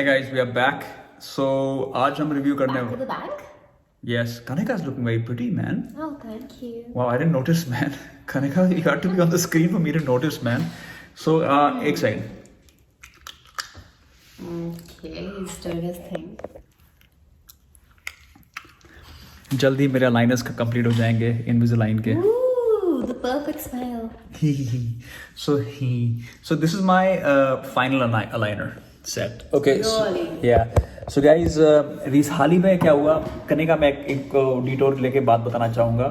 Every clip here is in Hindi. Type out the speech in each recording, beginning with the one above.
Hi guys, we are back. So आज हम रिव्यू करने Back to the bank? Yes, Kanika is looking very pretty, man. Oh, thank you. Wow, I didn't notice, man. Kanika, you had to be on the screen for me to notice, man. So एक second. Okay, he's doing his thing. जल्दी मेरे लाइनर्स का कंप्लीट हो जाएंगे इनविजिलाइन के. Ooh, the perfect smile. So this is my final aligner set. Okay. Really? Yeah. So guys, रीस हाल ही में क्या हुआ करने का मैं एक डिटोर लेके बात बताना चाहूँगा.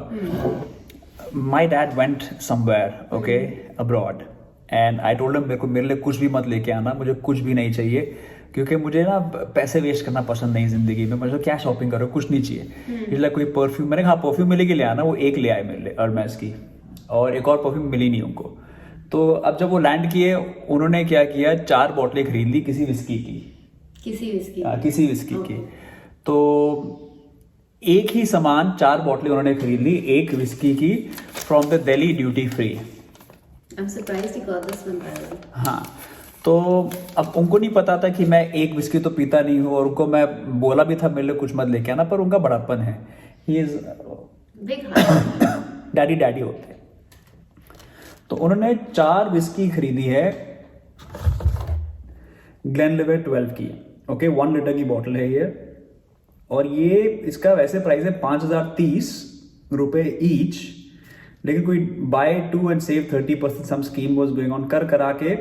My dad went somewhere, okay, abroad, and I told him मेरे लिए कुछ भी मत लेके आना, मुझे कुछ भी नहीं चाहिए क्योंकि मुझे ना पैसे वेस्ट करना पसंद नहीं जिंदगी में. मुझे क्या शॉपिंग करो, कुछ नहीं चाहिए. इसलिए कोई परफ्यूम, मैंने कहा परफ्यूम मिले के ले आना, वो एक ले आए मेरे लिए अर्मेस की, और एक और परफ्यूम मिली नहीं उनको. तो अब जब वो लैंड किए उन्होंने क्या किया, 4 बोतलें खरीद ली किसी विस्की की. किसी विस्की की. तो एक ही सामान 4 बोतलें उन्होंने खरीद ली, एक विस्की की from the Delhi duty free. I'm surprised you got this one, by the way. हाँ, तो अब उनको नहीं पता था कि मैं एक विस्की तो पीता नहीं हूँ, और उनको मैं बोला भी था मेरे लिए कुछ मत लेके आना, पर उनका बड़ापन है. He is Big heart. Daddy होते हैं. तो उन्होंने 4 विस्की खरीदी है ग्लेनलिवेट 12 की. ओके, 1 लीटर की बॉटल है ये, और ये इसका वैसे प्राइस है 5030 रुपए ईच, लेकिन कोई buy 2 and save 30% some scheme was going on, कर करा के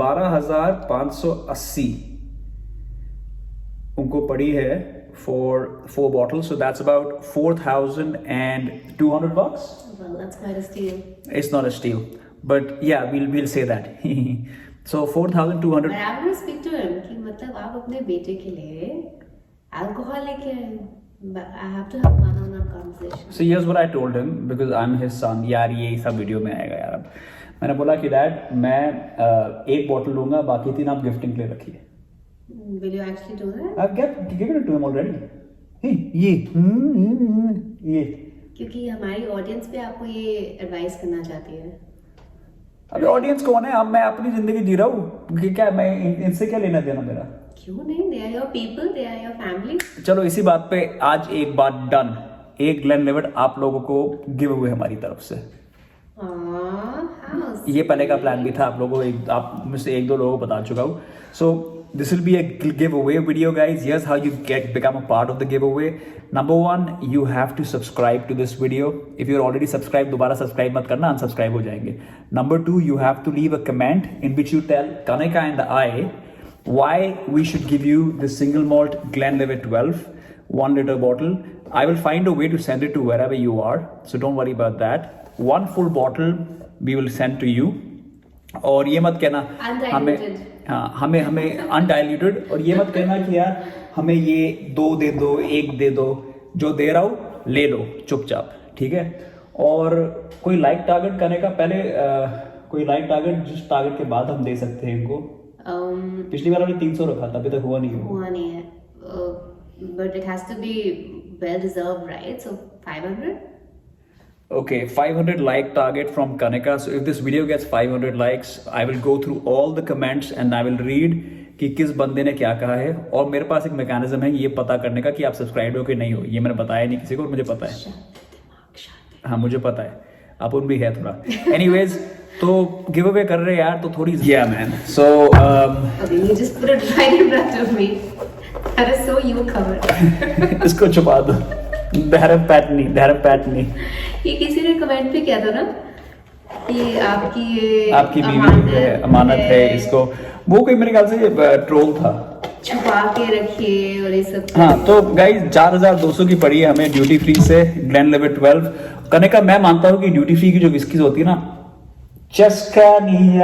12,580 उनको पड़ी है for 4 bottles. So that's about $4,200. Well, that's quite a steal. It's not a steal, but yeah, we'll say that. So 4,200. But I'm gonna speak to him कि मतलब आप अपने बेटे के लिए alcohol लेके आए, but I have to have one-on-one conversation. So here's what I told him, because I'm his son. यार ये सब वीडियो में आएगा यार. अब मैंने बोला कि डैड मैं एक बॉटल लूंगा, बाकी 3 आप गिफ्टिंग के लिए रखिए. Will you actually do that? I've given it to him already. Hey, ये क्योंकि हमारी ऑडियंस भी आपको ये एडवाइस करना चाहती है. अभी ऑडियंस कौन है? अब मैं अपनी जिंदगी जी रहा हूँ, क्या मैं इनसे क्या लेना देना मेरा? क्यों नहीं? They are your people, they are your family. चलो इसी बात पे आज एक बात डन. एक ग्लेनलिवेट आप लोगों को गिव अवे हमारी तरफ से. ये पहले का प्लान भी था, आप लोगों को आप मुझसे 1-2 लोगों को बता चुका हूँ. सो this will be a giveaway video, guys. Here's how you become a part of the giveaway. Number 1, you have to subscribe to this video. If you're already subscribed, दोबारा subscribe मत करना, unsubscribe हो जाएंगे. Number 2, you have to leave a comment in which you tell Kanika and I why we should give you the single malt Glenlivet 12 1 liter bottle. I will find a way to send it to wherever you are, so don't worry about that. 1 full bottle we will send to you. और ये मत कहना हमें अनडाइल्यूटेड, और ये मत कहना कि यार हमें ये 2 दे दो, 1 दे दो. जो दे रहा हूँ ले लो चुपचाप, ठीक है. और कोई लाइक टारगेट करने का पहले कोई लाइक टारगेट जिस टारगेट के बाद हम दे सकते हैं इनको. पिछली बार हमने 300 रखा था, अभी तक हुआ नहीं है. But it has to be well deserved, right? So 500. Okay, 500 like target from Kanika. So if this video gets 500 likes, I will go through all the comments and I will read कि किस बंदे ने क्या कहा है. और मेरे पास एक मैकेनिज्म है ये पता करने का कि आप सब्सक्राइब हो कि नहीं हो. ये मैंने बताया नहीं किसी को, और मुझे पता है. हाँ, मुझे पता है, अपन भी है थोड़ा. Anyways, तो गिव अवे कर रहे हैं यार, तो थोड़ी. Yeah man. So Okay, you just put it right in front of me. That is so you covered. इसको छुपा दो. धर्म पैटनी. ये किसी ने कमेंट भी किया था ना कि आपकी बीवी है, अमानत है इसको. वो कोई मेरे ख्याल से ट्रोल था, छुपा के रखिए और ये सब. हाँ, तो गाइस 4200 की पड़ी है हमें ड्यूटी फ्री से ग्लेनलिवेट 12. करने का मैं मानता हूँ कि ड्यूटी फ्री की जो विस्कीज होती है ना, चस्का नहीं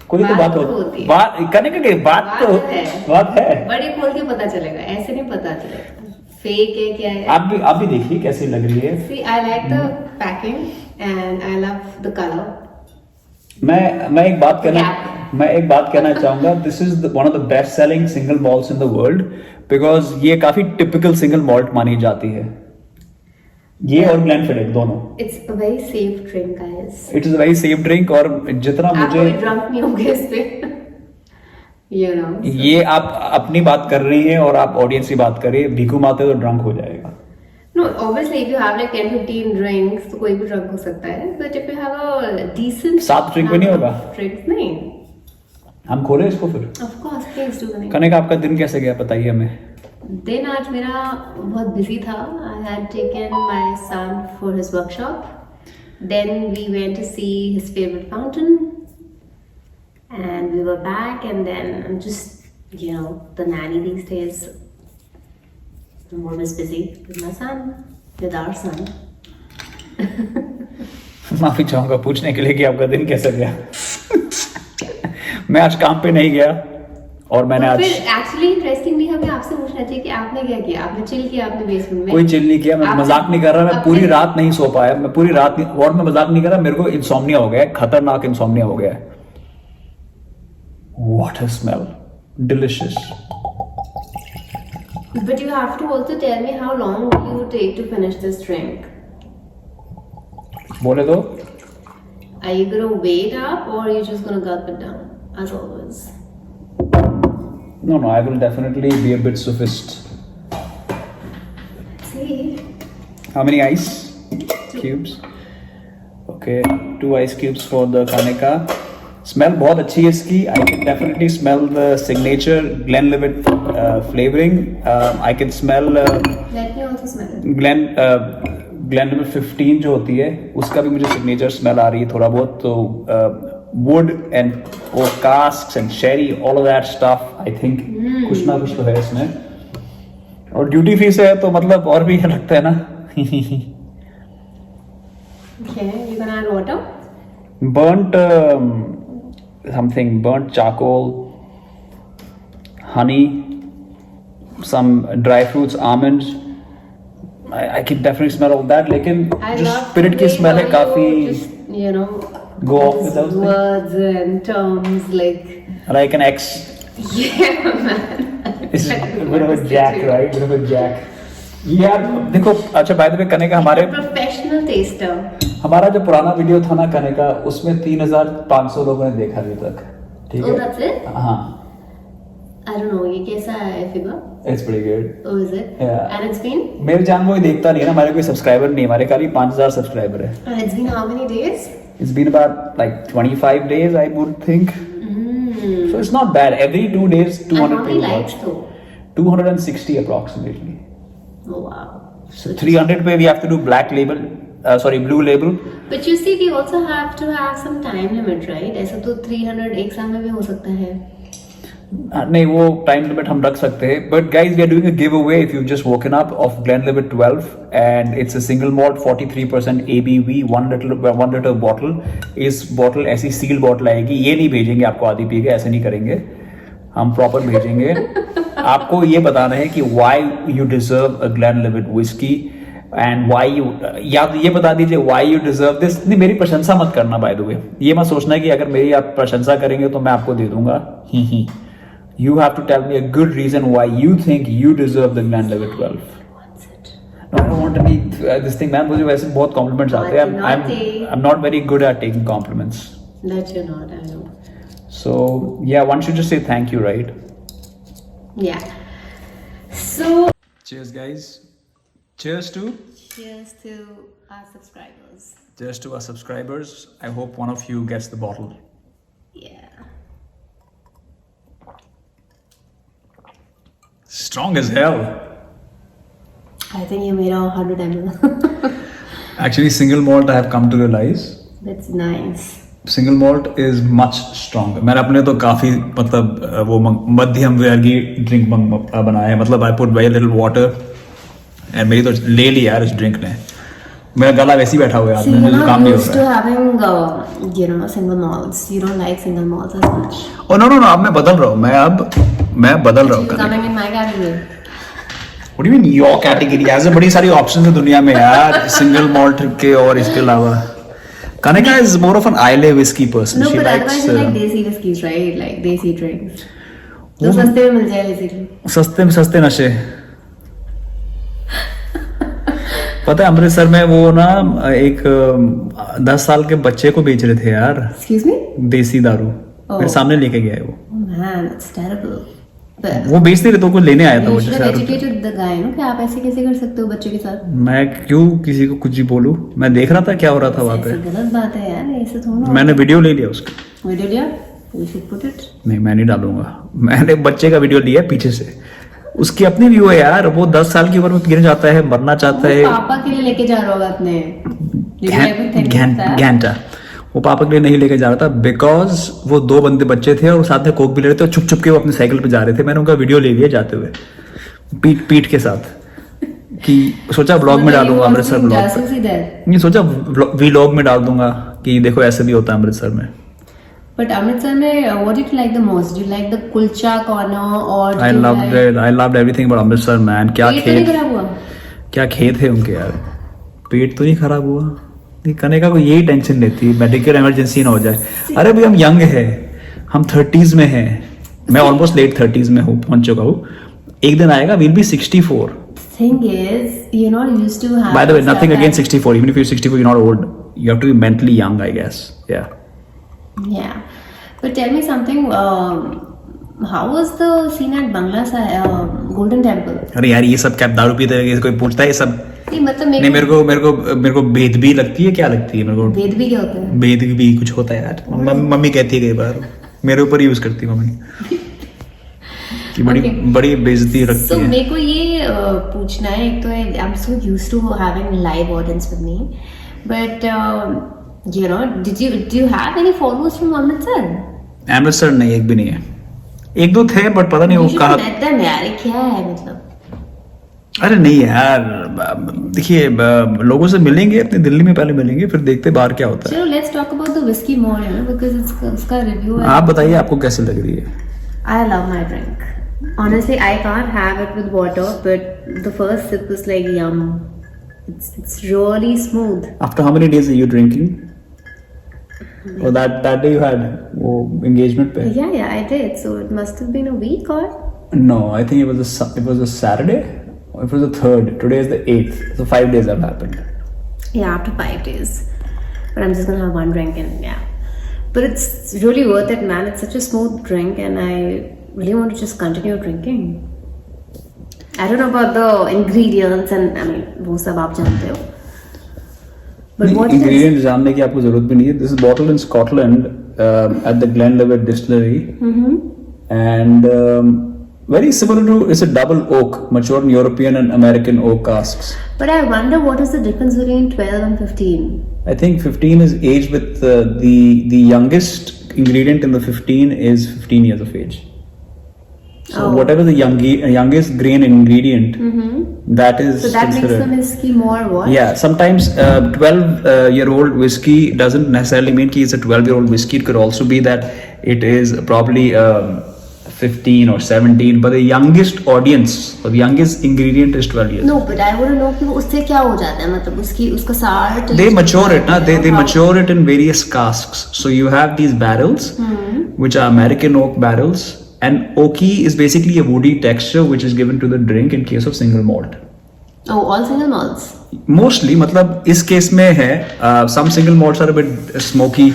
कोई तो बात होती है. बात करने का बात है. बड़े खोल के पता चलेगा, ऐसे नहीं पता चलेगा फेक है क्या है. आप भी देखिए कैसी लग रही है. See, I like the packing and I love the color. मैं एक बात कहना चाहूंगा. This is one of the best selling single malts in the world, because ये काफी टिपिकल सिंगल मॉल्ट मानी जाती है. ये और ग्लेनफिडिक दोनों. It's a very safe drink, guys. It is a very safe drink, और जितना मुझे आप ड्रंक नहीं होंगे इस पे. you know. So. ये आप अपनी बात कर रही हैं और आप ऑडियंस की बात कर रही है। भीखू माते तो ड्रंक हो जाएगा। No, obviously if you have like 10-15 drinks तो कोई भी ड्रंक हो सकता है, but if you have a decent 7 drink भी नहीं होगा? ड्रिंक्स नहीं। हम खोले इसको फिर। Of course, please do the कने का आपका दिन कैसे गया बताइए हमें। दिन आज मेरा बहुत बिजी था। I had taken my son for his workshop. Then we went to see his favorite fountain. And we were back, and then I'm just, you know, the nanny these days. I'm always busy with my son, with our son. माफी चाहूंगा पूछने के लिए कि आपका दिन कैसा गया। मैं आज काम पे नहीं गया और मैंने आज फिर एक्चुअली इंटरेस्टिंगली हमें आपसे पूछना चाहिए कि आपने क्या किया। आपने चिल किया अपने बेसमेंट में? कोई चिल नहीं किया। मैं मजाक नहीं कर रहा। मैं पूरी रात नहीं सो पाया। मैं पूरी रात नहीं, और मैं मजाक नहीं कर रहा। मेरे को इंसोम्निया हो गया है, खतरनाक इंसोम्निया हो गया है। What a smell! Delicious. But you have to also tell me how long will you take to finish this drink? बोले तो Are you gonna wait up or are you just gonna gulp it down as always? no, I will definitely be a bit sophist. See? How many ice cubes? Okay, 2 ice cubes for the Kaneka. Smell बहुत अच्छी है इसकी। I can definitely smell the signature Glenlivet flavouring. I can smell Let me also smell it. Glenlivet 15 जो होती है उसका भी मुझे सिग्नेचर स्मेल आ रही है थोड़ा बहुत। तो वुड एंड और कास्क्स and Sheri all of that stuff I think कुछ ना कुछ तो है इसमें। और ड्यूटी फ्री से है तो मतलब और भी लगता है ना। Okay, you're gonna add water? burnt something, burnt charcoal, honey, some dry fruits, almonds. I can definitely smell all that. लेकिन I जो love spirit की the way smell है how काफी you just, you know, go off with those things. words and terms like Like an ex. yeah man. It's a bit of a jack, right? Bit of a jack. यार देखो, अच्छा बाय द वे कने का हमारे प्रोफेशनल टेस्टर। हमारा जो पुराना वीडियो था ना कने का, उसमें 3500 लोगों ने देखा अभी तक। ठीक Oh, है? that's it? हाँ। I don't know, ये कैसा है figure? It's pretty good. Oh, is it? Yeah. And it's been? मेरे जान वो देखता नहीं है ना, हमारे कोई सब्सक्राइबर नहीं है, हमारे खाली 5000 सब्सक्राइबर है। And it's been how many days? It's been about like 25 days, I would think. So it's not bad. Every 2 days, And 200 how many people likes watch. though? 260 approximately. Oh wow. So 300 पे we have to do black label, blue label. But you see, we also have to have some time limit, right? ऐसा तो 300 एक साल में भी हो सकता है। नहीं, वो टाइम लिमिट हम रख सकते हैं। But guys we are doing a give away if you just woken up of Glenlivet 12 and it's a single malt 43% ABV 1 litre bottle. इस बॉटल ऐसी सील बॉटल आएगी, ये नहीं भेजेंगे आपको आधी पी के, ऐसे नहीं करेंगे हम, प्रॉपर भेजेंगे। आपको ये बताना है कि why you deserve a Glenlivet whisky and why you, या तो ये बता दीजिए वाई यू डिजर्व दिस। नहीं, मेरी प्रशंसा मत करना बाय द वे। ये मत सोचना है कि अगर मेरी आप प्रशंसा करेंगे तो मैं आपको दे दूंगा। ही You have to tell me a good reason why you think you deserve the Glenlivet 12. No, I don't want to be this thing, man. मुझे वैसे बहुत compliments आते हैं. I'm not very good at taking compliments. That you're not, I know. So yeah, one should just say thank you, right? Yeah. So. Cheers, guys. Cheers to. Cheers to our subscribers. Cheers to our subscribers. I hope one of you gets the bottle. Yeah. Strong as hell. I think you made 100 ml. Actually, single malt I have come to realize. That's nice. Single malt is much stronger. मैंने अपने तो काफी मतलब वो मध्यम वर्गी ड्रिंक बनाया है। मतलब I put very little water and मेरी तो ले ली यार इस ड्रिंक ने। मेरा गला वैसे ही बैठा हुआ है, See, मुझे काम नहीं हो used रहा to है। having single malts. You don't like single malts as much. Oh no, अब मैं बदल रहा हूँ। मैं बदल रहा हूँ। You're coming in my category. What do you mean your category? ऐसे बड़ी सारी ऑप्शंस है दुनिया में यार, सिंगल मॉल्ट के और इसके अलावा। Kanika is more of an Islay whiskey person. No, She but likes otherwise you like desi whiskeys, right? Like desi drinks. जो वो- सस्ते में मिल जाए basically. सस्ते में सस्ते नशे। पता है अमृतसर में वो ना एक 10 साल के बच्चे को बेच रहे थे यार, Excuse me? देसी दारू। मेरे सामने लेके गया है वो। Oh man, it's terrible. But वो बेचते रहे तो को लेने आया था you मुझे should have 6,000 रुपए। educated the guy, no? कि आप ऐसे कैसे कर सकते हो बच्चों के साथ? मैं क्यों किसी को कुछ ही बोलूं? मैं देख रहा था क्या हो रहा था वहाँ ऐसे पे। गलत बात है यार, ऐसे थोड़ा। मैंने वीडियो ले लिया उसका। वीडियो लिया? We should put it. नहीं मैं नहीं डालूंगा। मैंने बच्चे का वीडियो लिया पीछे से। उसकी अपनी व्यू है यार, वो 10 साल की उम्र में गिर जाता है, मरना चाहता है। वो पापा के लिए लेके जा रहा होगा अपने। Did you ever think of that? घंटा वो पापा के लिए नहीं लेके जा रहा था बिकॉज वो 2 बंदे बच्चे थे और साथ में कोक भी ले रहे थे और छुप छुप के वो अपनी साइकिल पे जा रहे थे। मैंने उनका वीडियो ले लिया जाते हुए पीठ के साथ कि सोचा व्लॉग में डालूंगा अमृतसर व्लॉग जासूसी there. नहीं सोचा व्लॉग में डाल दूंगा कि देखो ऐसे भी होता है अमृतसर में। But अमृतसर में what did you like the most? Did you like the kulcha corner or did I you loved like... it. I loved everything about Amritsar man. क्या पेट तो नहीं खेत खराब हुआ? क्या खेत है उनके यार। पेट तो नहीं खराब हुआ। नहीं कनेका को यही टेंशन लेती है मेडिकल इमरजेंसी ना हो जाए। अरे भाई हम यंग है, हम 30s में हैं। मैं ऑलमोस्ट लेट 30s में हूँ, पहुंच चुका हूँ। एक दिन आएगा we'll be 64. Thing is, you're not used to having By the way, nothing stuff against that- 64. Even if you're 64, you're not old. You have to be mentally young, I guess. Yeah. Yeah. But tell me something, how was the scene at Bangla Golden Temple? अरे यार ये सब क्या दारू पीते हैं कोई पूछता है ये सब? नहीं मतलब नहीं मेरे को भेद भी लगती है। क्या लगती है मेरे को? वेद भी क्या होता है? भेद भी कुछ होता है यार। मम्मी कहती है कई बार, मेरे ऊपर यूज करती है मम्मी कि बड़ी Okay. बड़ी बेइज्जती रखती So है। मेरे को ये पूछना है, एक तो I'm so used to having live audience with me, but you know, do you have any followers from Amritsar? Amritsar नहीं, एक भी नहीं है। एक दो थे बट पता नहीं You वो should कहा। have met them यार, ये क्या है मतलब? अरे नहीं यार देखिए लोगों से मिलेंगे, अपने दिल्ली में पहले मिलेंगे फिर देखते बाहर क्या होता है। चलो let's talk about the whiskey more, you know, because उसका review है। आप बताइए आपको कैसे लग रही है? I love my drink. Honestly, I can't have it with water, but the first sip is like yum. It's really smooth. After how many days are you drinking? Or that day you had वो engagement पे? Yeah, I did. So it must have been a week or? No, I think it was a Saturday. Or it was the 3rd. Today is the 8th. So 5 days have happened. Yeah, after 5 days. But I'm just gonna have one drink and yeah. But it's really worth it, man. It's such a smooth drink, and I really want to just continue drinking. I don't know about the ingredients, and I mean, वो सब आप जानते हो. But what it is? Ingredient जानने की आपको जरूरत भी नहीं है। This is bottled in Scotland at the Glenlivet distillery and very similar to, it's a double oak, matured in European and American oak casks. But I wonder what is the difference between 12 and 15? I think 15 is aged with the youngest ingredient in the 15 is 15 years of age. So Oh. whatever the youngest grain ingredient, that is So that makes considered. the whiskey more what? Yeah, sometimes 12-year-old whiskey doesn't necessarily mean कि it's a 12-year-old whiskey. It could also be that it is probably 15 or 17, but the youngest audience or the youngest ingredient is 12 years. No, but I want to know कि उससे क्या हो जाता है, मतलब उसका सारा taste They mature it, na? They how- mature it in various casks. So you have these barrels, which are American oak barrels, and oaky is basically a woody texture which is given to the drink in case of single malt. Oh, all single malts. Mostly, मतलब इस केस में है some single malts are a bit smoky,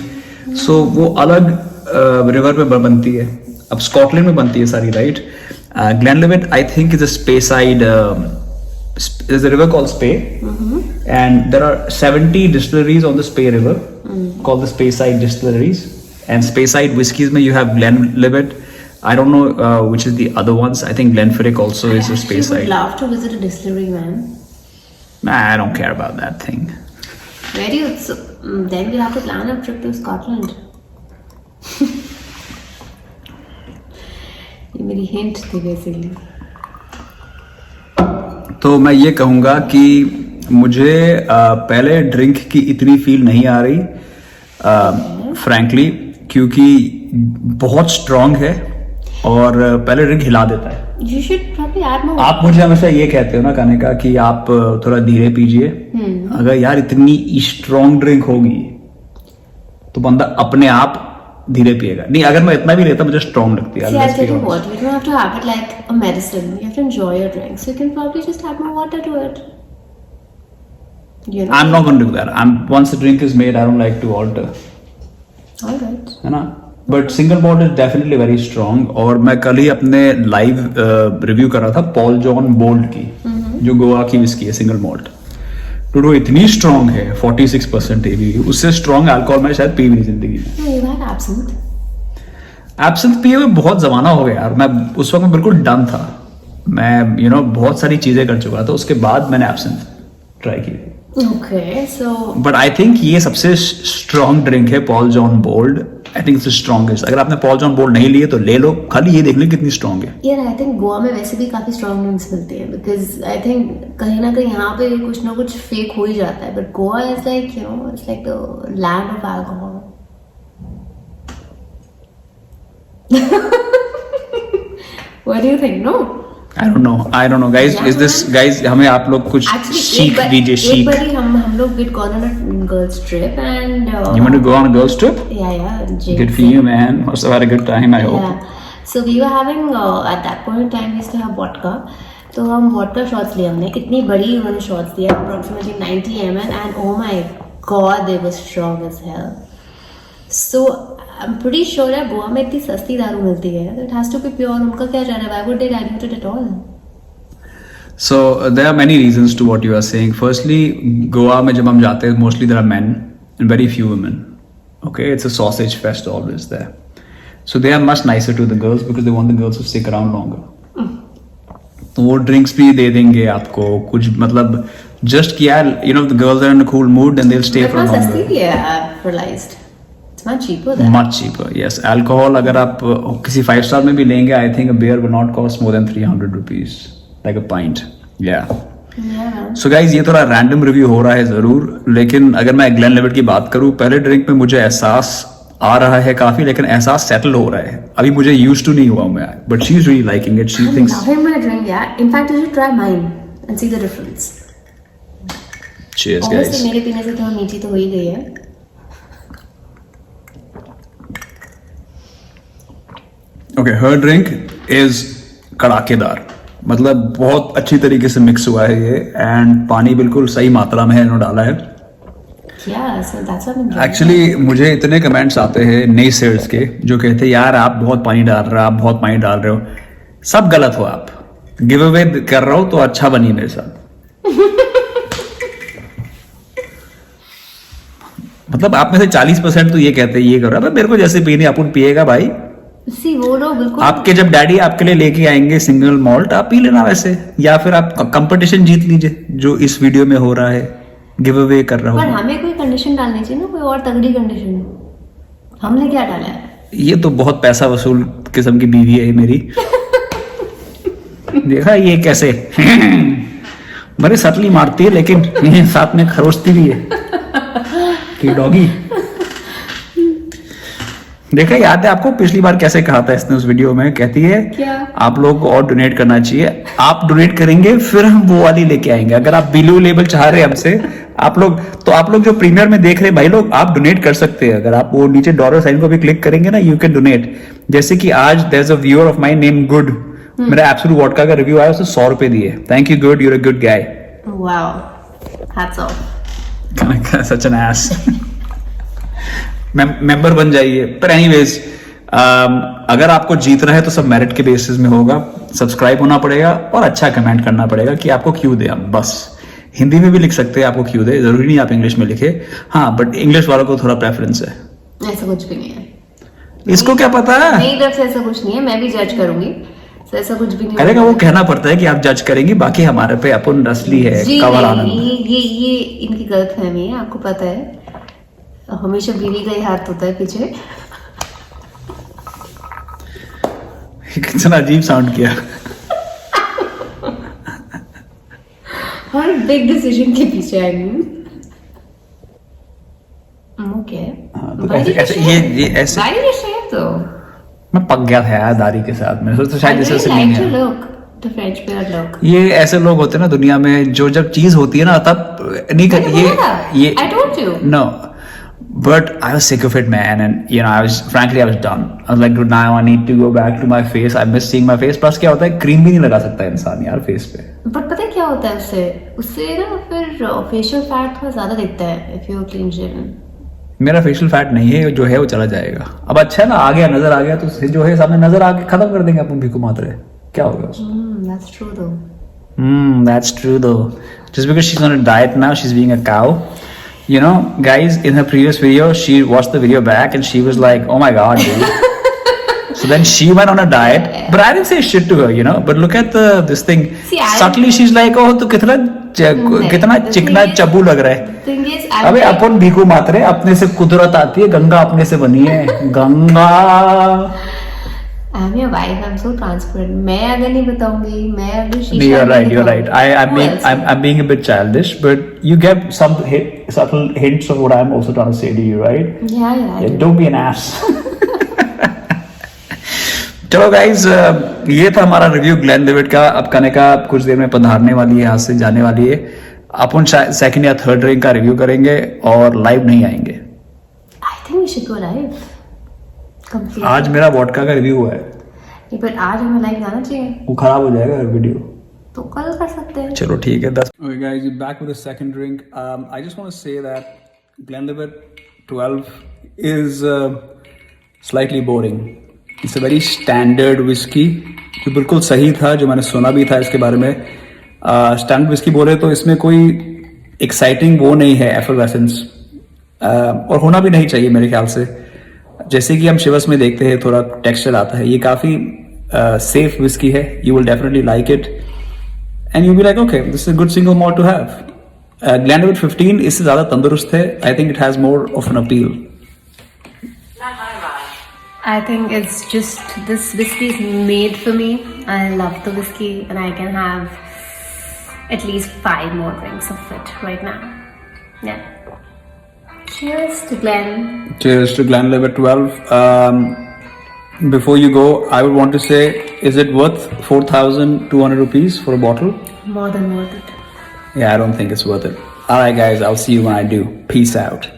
so वो अलग रिवर पे बनती है। अब स्कॉटलैंड में बनती है सारी, right? Glenlivet I think is a Speyside, there's a river called Spey, and there are 70 distilleries on the Spey River called the Speyside distilleries, and Speyside whiskies mein you have Glenlivet. I don't know which is the other ones. I think Glenfiddich also is a I would Speyside. love to visit a distillery, man. Nah, I don't care about that thing. Where do you? So, then we'll have to plan a trip to Scotland. ये मेरी हिंट थी बेसिकली। तो मैं ये कहूँगा कि मुझे पहले ड्रिंक की इतनी फील नहीं आ रही फ्रैंकली, क्योंकि बहुत स्ट्रांग है और पहले ड्रिंक हिला देता है। You should probably add more. आप मुझे हमेशा ये कहते हो ना खाने का कि आप थोड़ा धीरे पीजिए। अगर यार इतनी स्ट्रांग ड्रिंक होगी तो बंदा अपने आप धीरे पिएगा। नहीं, अगर मैं इतना भी लेता मुझे स्ट्रांग लगती है। See, I'll tell you what, you don't have to have it like a medicine. You have to enjoy your drink. So you can probably just add more water to it. You know? I'm not going to do that. Once the drink is made, I don't like to alter. Alright. है ना? But single malt is definitely very strong. और मैं कल ही अपने लाइव रिव्यू कर रहा था पॉल जॉन बोल्ड की, जो गोवा की विस्की है सिंगल मॉल्ट। तो वो इतनी स्ट्रॉन्ग है 46% ABV, उससे स्ट्रॉन्ग अल्कोहल मैं शायद पी भी नहीं जिंदगी में। एब्सिंथ पिए हुए बहुत जमाना हो गया यार। मैं उस वक्त में बिल्कुल डन था, मैं बहुत सारी चीजें कर चुका था, उसके बाद मैंने एब्सिंथ ट्राई की। Okay, so but I think ये सबसे स्ट्रॉन्ग ड्रिंक है Paul John bold. I think it's strongest. अगर आपने पॉल जॉन बोल्ड नहीं लिए तो ले लो, खाली ये देख लो कितनी स्ट्रॉन्ग है। यार आई थिंक गोवा में वैसे भी काफी स्ट्रॉन्ग ड्रिंक्स मिलते हैं, बिकॉज आई थिंक कहीं ना कहीं यहाँ पे कुछ ना कुछ फेक हो ही जाता है, but Goa is like it's like the land of alcohol. What do you think? No? I don't know guys. Yeah, is this guys हमें आप लोग कुछ सीख दीजिए। एक बारी हम लोग did go on a girls trip and You want to go on a girls trip? yeah Good for you, man. Must have had a good time, I hope. yeah, so we were having at that point in time we used to have vodka, तो हम vodka shots लिए हमने, इतनी बड़ी उन्होंने shots दिया approximately 90 ml and oh my god they were strong as hell. So I'm pretty sure यार गोवा में इतनी सस्ती दारू मिलती है, it has to be pure। उनका क्या जाना, why would they dilute it at all? So there are many reasons to what you are saying. Firstly, Goa में जब हम जाते हैं mostly there are men and very few women. Okay, it's a sausage fest always there. So they are much nicer to the girls because they want the girls to stick around longer. तो वो ड्रिंक्स भी दे देंगे आपको कुछ, मतलब जस्ट कि यार the girls are in a cool mood and they'll stay for longer. सस्ती भी है, I've realized. It's much cheaper there. Much cheaper, yes. Alcohol अगर आप किसी 5-star में भी लेंगे, I think a beer will not cost more than 300 rupees, like a pint. Yeah. So guys, ये थोड़ा रैंडम रिव्यू हो रहा है जरूर, लेकिन अगर मैं ग्लेनलिवेट की बात करूं, पहले ड्रिंक में मुझे एहसास आ रहा है काफी, लेकिन एहसास सेटल हो रहा है। अभी मुझे यूज्ड टू नहीं हुआ मैं, but she is really liking it. She thinks I'm loving my drink, yeah. In fact, you should try mine and see the difference. cheers Obviously, guys। मेरे पीने से थोड़ा मीठी तो हो ही गई है। ओके, हर ड्रिंक इज कड़ाकेदार, मतलब बहुत अच्छी तरीके से मिक्स हुआ है ये, एंड पानी बिल्कुल सही मात्रा में इन्होंने डाला है। Yeah, so that's what I'm drinking. Actually मुझे इतने कमेंट्स आते हैं नई सेल्स के जो कहते हैं यार आप बहुत पानी डाल रहे हो, आप बहुत पानी डाल रहे हो। सब गलत हो, आप गिव अवे कर रहा हो तो अच्छा बनिए मेरे साथ। मतलब आप में से 40% तो ये कहते हैं ये करो, अब मेरे को जैसे पीनी अपन पिएगा भाई। See, वो लोग बिल्कुल आपके जब डैडी आपके लिए लेके आएंगे सिंगल मॉल्ट, आप पी लेना वैसे, या फिर आप कंपटीशन जीत लीजिए जो इस वीडियो में हो रहा है, गिव अवे कर रहा पर हूँ। हमें कोई कंडीशन डालनी चाहिए ना, कोई और तगड़ी कंडीशन। हमने क्या डाला है? ये तो बहुत पैसा वसूल किस्म की बीवी है मेरी। देखा ये कैसे मेरे सटली मारती है, लेकिन साथ में खरोचती भी है कि डॉगी। देखा, याद है आपको पिछली बार कैसे कहा था इसने उस वीडियो में? कहती है क्या? आप लोग को और डोनेट करना चाहिए, आप डोनेट करेंगे फिर हम वो वाली लेके आएंगे। अगर आप ब्लू लेबल चाह रहे हैं हमसे, आप लोग जो प्रीमियर में देख रहे हैं भाई लोग, आप डोनेट कर सकते हैं। अगर आप वो नीचे डॉलर साइन को भी क्लिक करेंगे ना, यू कैन डोनेट। जैसे कि आज there is a viewer of my name good, मेरा एब्सोल्यूट वोडका का रिव्यू आया, उसने 100 रुपए दिए। Thank you good, you're a good guy. Wow, hats off. Such an एस। मेंबर बन जाइए। पर एनीवेज, अगर आपको जीतना है तो सब मेरिट के बेसिस में होगा। सब्सक्राइब होना पड़ेगा और अच्छा कमेंट करना पड़ेगा कि आपको क्यों दे हम। बस हिंदी में भी लिख सकते हैं आपको क्यों दे, जरूरी नहीं आप इंग्लिश में लिखे। हाँ, बट इंग्लिश वालों को थोड़ा प्रेफरेंस है। ऐसा कुछ भी नहीं है, इसको क्या पता है? मेरी तरफ से ऐसा कुछ नहीं है, मैं भी जज करूंगी। तो ऐसा कुछ भी नहीं अरे वो कहना पड़ता है कि आप जज करेंगे, बाकी हमारे पे अपन रसली है, जी कवर नहीं, आनंद। ये इनकी गलतफहमी है, आपको पता है। हमेशा बीवी का ही हाथ होता है पीछे। कितना अजीब साउंड किया। हर बिग डिसीजन के पीछे आई हूँ। ओके, हाँ, तो ऐसे ये ऐसे तो मैं पक गया था यार दाढ़ी के साथ। मैंने सोचा शायद इसे से नहीं है। The French beard look. ये ऐसे लोग होते हैं ना दुनिया में, जो जब चीज होती है ना तब नहीं कर ये I told you. No, but I was sick of it, man, and I was done. I was like, now I need to go back to my face. I miss seeing my face. Plus क्या होता है, क्रीम भी नहीं लगा सकता इंसान यार फेस पे। But पता है क्या होता है उससे ना फिर फेशियल फैट थोड़ा ज्यादा दिखता है if you clean shaven. मेरा फेशियल फैट नहीं है, जो है वो चला जाएगा। अब अच्छा है ना, आ गया, नजर आ गया तो जो है सामने नजर आ गया, खत्म कर देंगे अपन भीखू मात्रे, क्या होगा उसमें? That's true though. That's true though. Just because she's on a diet now, she's being a cow. You know, guys, in her previous video, she watched the video back and she was like, oh my god, dude. So then she went on a diet, but I didn't say shit to her, you know. But look at this thing. See, Subtly, she's like, oh, तू कितना the चिकना thing is- चबू लग रहा है। The thing is, अबे अपन भीखू मात्रे, अपने से कुदरत आती है, गंगा अपने से बनी है, Ganga. I'm your wife. I'm so transparent. मैं अगर नहीं बताऊंगी, मैं अगर शीशा You're right. नहीं You're right. दिखाऊंगी, who else? I'm being a bit childish, but you get some subtle hints of what I'm also trying to say to you, right? Yeah, yeah. I do. Don't be an ass. चलो गाइज, ये था हमारा रिव्यू ग्लेनलिवेट का। अब कने का कुछ देर में पधारने वाली है, यहाँ से जाने वाली है। अपन सेकंड या थर्ड ड्रिंक का रिव्यू करेंगे और लाइव नहीं आएंगे। I think we should go live. Completely. आज मेरा वोडका का रिव्यू हुआ है, नहीं, but आज हमें लाइव जाना चाहिए, वो खराब हो जाएगा वीडियो। तो कल कर सकते हैं। चलो ठीक है, 10। Okay guys, you're back with the second drink. I just want to say that Glenlivet 12 is slightly boring. It's a very standard whiskey, जो बिल्कुल सही था, जो मैंने सुना भी था इसके बारे में। स्टैंडर्ड विस्की बोले तो इसमें कोई एक्साइटिंग वो नहीं है, एफरवेसेंस, और होना भी नहीं चाहिए मेरे ख्याल से। जैसे कि हम शिवस में देखते हैं, थोड़ा टेक्सचर आता है। ये काफ़ी सेफ विस्की है, you will definitely like it and you be like okay, this is a good single malt to have. Glenlivet 15 इससे ज़्यादा तंदुरुस्त है। I think it has more of an appeal. I think it's just this whiskey is made for me. I love the whiskey, and I can have at least 5 more drinks of it right now. Yeah. Cheers to Glen. Cheers to Glenlivet 12. Before you go, I would want to say, is it worth 4,200 rupees for a bottle? More than worth it. Yeah, I don't think it's worth it. Alright guys, I'll see you when I do. Peace out.